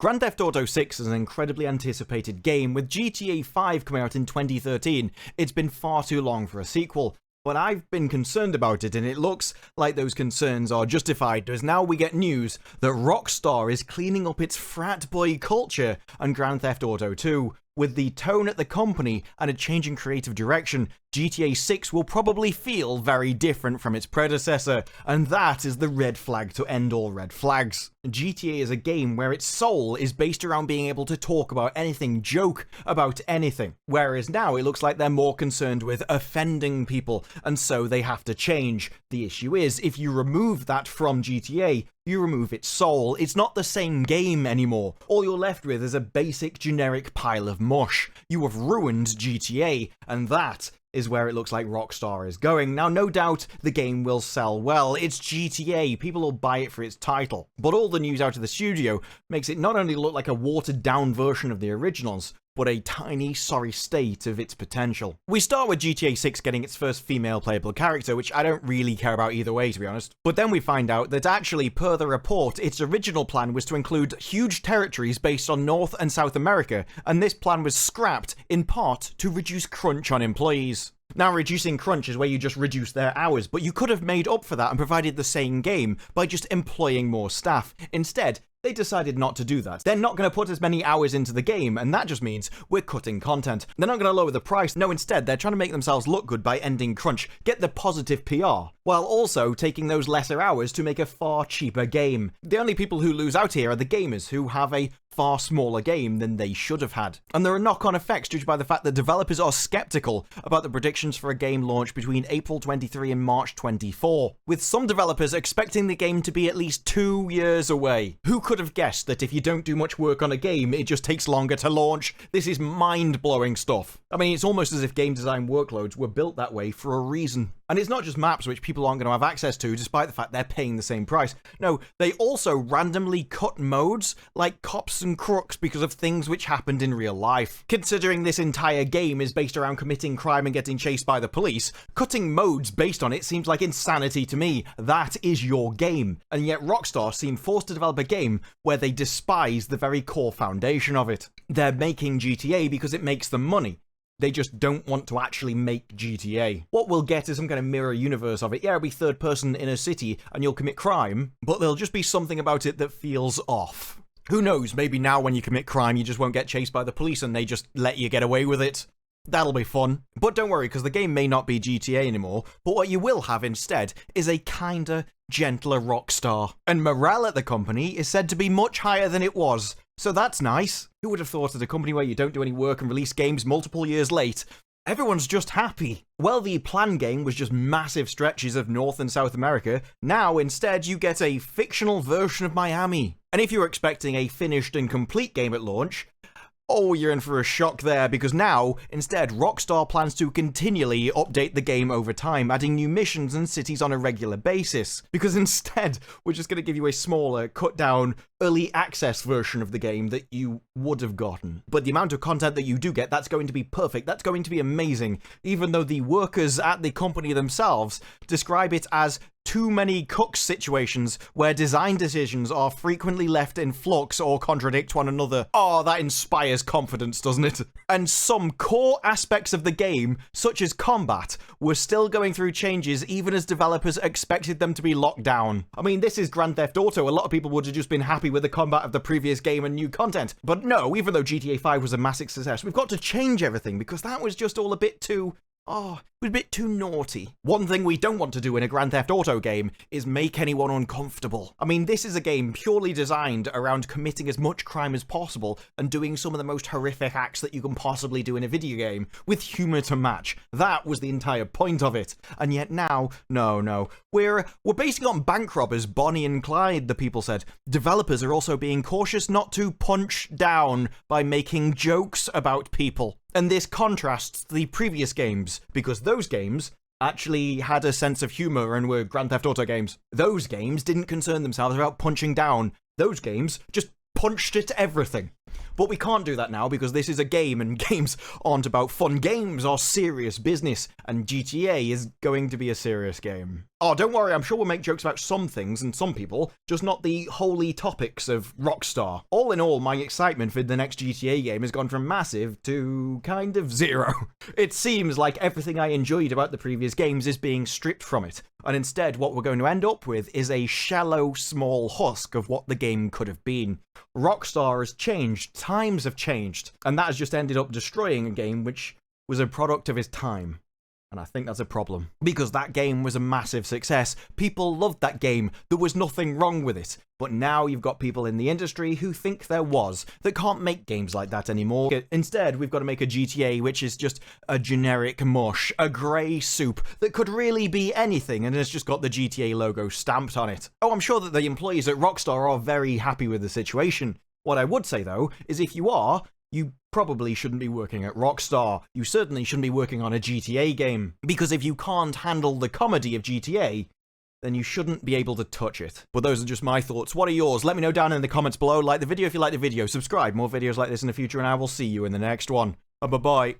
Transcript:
Grand Theft Auto 6 is an incredibly anticipated game. With GTA 5 coming out in 2013, it's been far too long for a sequel. But I've been concerned about it, and it looks like those concerns are justified, as now we get news that Rockstar is cleaning up its frat boy culture on Grand Theft Auto 2. With the tone at the company and a change in creative direction, GTA 6 will probably feel very different from its predecessor, and that is the red flag to end all red flags. GTA is a game where its soul is based around being able to talk about anything, joke about anything, whereas now it looks like they're more concerned with offending people, and so they have to change. The issue is, if you remove that from GTA, you remove its soul. It's not the same game anymore. All you're left with is a basic generic pile of mush. You have ruined GTA, and that is where it looks like Rockstar is going. Now, no doubt the game will sell well. It's GTA. People will buy it for its title. But all the news out of the studio makes it not only look like a watered down version of the originals, but a tiny, sorry state of its potential. We start with GTA 6 getting its first female playable character, which I don't really care about either way, to be honest. But then we find out that actually, per the report, its original plan was to include huge territories based on North and South America, and this plan was scrapped, in part, to reduce crunch on employees. Now, reducing crunch is where you just reduce their hours, but you could have made up for that and provided the same game by just employing more staff. Instead, they decided not to do that. They're not going to put as many hours into the game, and that just means we're cutting content. They're not going to lower the price. No, instead, they're trying to make themselves look good by ending crunch, get the positive PR, while also taking those lesser hours to make a far cheaper game. The only people who lose out here are the gamers, who have a far smaller game than they should have had. And there are knock-on effects due by the fact that developers are skeptical about the predictions for a game launch between April 23 and March 24, with some developers expecting the game to be at least 2 years away. Who could have guessed that if you don't do much work on a game, it just takes longer to launch? This is mind-blowing stuff. I mean, it's almost as if game design workloads were built that way for a reason. And it's not just maps which people aren't going to have access to, despite the fact they're paying the same price. No, they also randomly cut modes like cops and crooks because of things which happened in real life. Considering this entire game is based around committing crime and getting chased by the police, cutting modes based on it seems like insanity to me. That is your game. And yet Rockstar seem forced to develop a game where they despise the very core foundation of it. They're making GTA because it makes them money. They just don't want to actually make GTA. What we'll get is some kind of mirror universe of it. Yeah, it'll be third person in a city and you'll commit crime, but there'll just be something about it that feels off. Who knows, maybe now when you commit crime you just won't get chased by the police and they just let you get away with it. That'll be fun. But don't worry, because the game may not be GTA anymore, but what you will have instead is a kinda gentler Rockstar. And morale at the company is said to be much higher than it was. So that's nice. Who would have thought at a company where you don't do any work and release games multiple years late, everyone's just happy? Well, the plan game was just massive stretches of North and South America. Now, instead, you get a fictional version of Miami. And if you were expecting a finished and complete game at launch, oh, you're in for a shock there, because now, instead, Rockstar plans to continually update the game over time, adding new missions and cities on a regular basis. Because instead, we're just going to give you a smaller, cut-down, early access version of the game that you would have gotten. But the amount of content that you do get, that's going to be perfect, that's going to be amazing, even though the workers at the company themselves describe it as too many cooks situations where design decisions are frequently left in flux or contradict one another. Oh, that inspires confidence, doesn't it? And some core aspects of the game, such as combat, were still going through changes even as developers expected them to be locked down. I mean, this is Grand Theft Auto. A lot of people would have just been happy with the combat of the previous game and new content. But no, even though GTA 5 was a massive success, we've got to change everything because that was just all a bit too... oh, it was a bit too naughty. One thing we don't want to do in a Grand Theft Auto game is make anyone uncomfortable. I mean, this is a game purely designed around committing as much crime as possible and doing some of the most horrific acts that you can possibly do in a video game with humor to match. That was the entire point of it. And yet now, no. We're basing it on bank robbers, Bonnie and Clyde, the people said. Developers are also being cautious not to punch down by making jokes about people. And this contrasts the previous games, because those games actually had a sense of humor and were Grand Theft Auto games. Those games didn't concern themselves about punching down. Those games just punched at everything. But we can't do that now because this is a game and games aren't about fun. Games are serious business and GTA is going to be a serious game. Oh, don't worry, I'm sure we'll make jokes about some things and some people, just not the holy topics of Rockstar. All in all, my excitement for the next GTA game has gone from massive to kind of zero. It seems like everything I enjoyed about the previous games is being stripped from it, and instead what we're going to end up with is a shallow, small husk of what the game could have been. Rockstar has changed, times have changed, and that has just ended up destroying a game which was a product of its time. And I think that's a problem. Because that game was a massive success. People loved that game. There was nothing wrong with it. But now you've got people in the industry who think there was, that can't make games like that anymore. Instead, we've got to make a GTA which is just a generic mush, a grey soup that could really be anything and has just got the GTA logo stamped on it. Oh, I'm sure that the employees at Rockstar are very happy with the situation. What I would say though, is if you are, you probably shouldn't be working at Rockstar. You certainly shouldn't be working on a GTA game. Because if you can't handle the comedy of GTA, then you shouldn't be able to touch it. But those are just my thoughts. What are yours? Let me know down in the comments below. Like the video if you like the video. Subscribe. More videos like this in the future, and I will see you in the next one. Bye-bye.